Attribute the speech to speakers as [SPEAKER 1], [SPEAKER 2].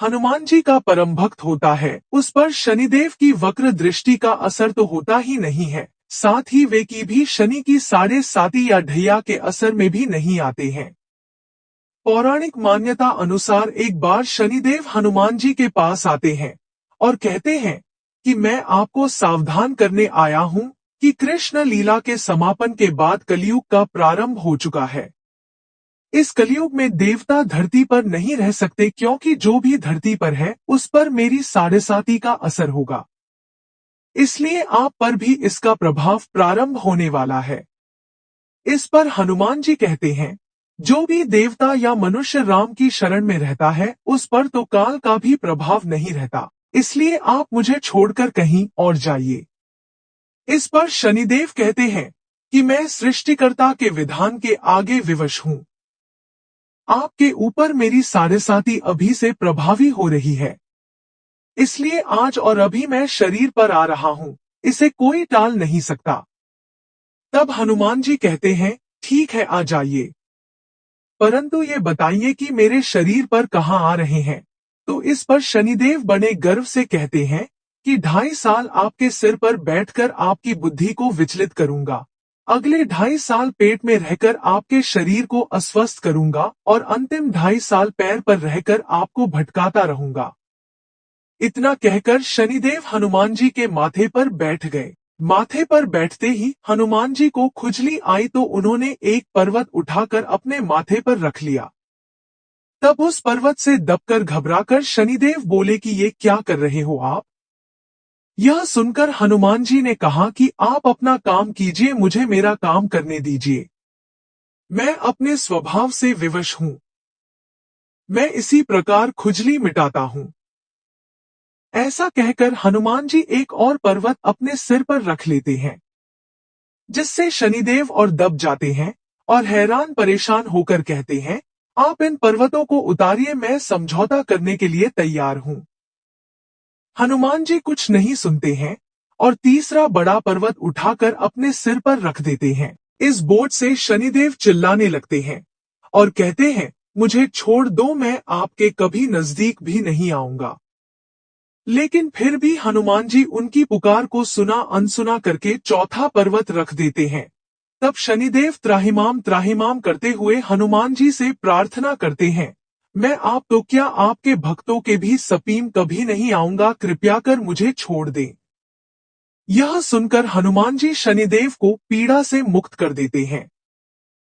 [SPEAKER 1] हनुमान जी का परम भक्त होता है, उस पर शनिदेव की वक्र दृष्टि का असर तो होता ही नहीं है, साथ ही वे की भी शनि की 7.5 या ढैया के असर में भी नहीं आते हैं। पौराणिक मान्यता अनुसार एक बार शनिदेव हनुमान जी के पास आते हैं और कहते हैं कि मैं आपको सावधान करने आया हूँ कि कृष्ण लीला के समापन के बाद कलयुग का प्रारंभ हो चुका है। इस कलयुग में देवता धरती पर नहीं रह सकते, क्योंकि जो भी धरती पर है उस पर मेरी 7.5 का असर होगा। इसलिए आप पर भी इसका प्रभाव प्रारंभ होने वाला है। इस पर हनुमान जी कहते हैं, जो भी देवता या मनुष्य राम की शरण में रहता है उस पर तो काल का भी प्रभाव नहीं रहता, इसलिए आप मुझे छोड़कर कहीं और जाइए। इस पर शनिदेव कहते हैं कि मैं सृष्टिकर्ता के विधान के आगे विवश हूँ। आपके ऊपर मेरी 7.5 अभी से प्रभावी हो रही है, इसलिए आज और अभी मैं शरीर पर आ रहा हूँ, इसे कोई टाल नहीं सकता। तब हनुमान जी कहते हैं, ठीक है आ जाइए, परंतु ये बताइए कि मेरे शरीर पर कहाँ आ रहे हैं। तो इस पर शनिदेव बड़े गर्व से कहते हैं कि 2.5 साल आपके सिर पर बैठकर आपकी बुद्धि को विचलित करूंगा, अगले 2.5 साल पेट में रहकर आपके शरीर को अस्वस्थ करूंगा और अंतिम 2.5 साल पैर पर रहकर आपको भटकाता रहूंगा। इतना कहकर शनिदेव हनुमान जी के माथे पर बैठ गए। माथे पर बैठते ही हनुमान जी को खुजली आई तो उन्होंने एक पर्वत उठाकर अपने माथे पर रख लिया। तब उस पर्वत से दबकर घबराकर शनिदेव बोले कि ये क्या कर रहे हो आप। यह सुनकर हनुमान जी ने कहा कि आप अपना काम कीजिए, मुझे मेरा काम करने दीजिए। मैं अपने स्वभाव से विवश हूँ, मैं इसी प्रकार खुजली मिटाता हूँ। ऐसा कहकर हनुमान जी एक और पर्वत अपने सिर पर रख लेते हैं, जिससे शनिदेव और दब जाते हैं और हैरान परेशान होकर कहते हैं, आप इन पर्वतों को उतारिए, मैं समझौता करने के लिए तैयार हूँ। हनुमान जी कुछ नहीं सुनते हैं और तीसरा बड़ा पर्वत उठाकर अपने सिर पर रख देते हैं। इस बोझ से शनिदेव चिल्लाने लगते हैं और कहते हैं, मुझे छोड़ दो, मैं आपके कभी नजदीक भी नहीं आऊंगा। लेकिन फिर भी हनुमान जी उनकी पुकार को सुना अनसुना करके चौथा पर्वत रख देते हैं। तब शनिदेव त्राहिमाम त्राहिमाम करते हुए हनुमान जी से प्रार्थना करते हैं, मैं आप तो क्या आपके भक्तों के भी समीप कभी नहीं आऊंगा, कृपया कर मुझे छोड़ दें। यह सुनकर हनुमान जी शनिदेव को पीड़ा से मुक्त कर देते हैं।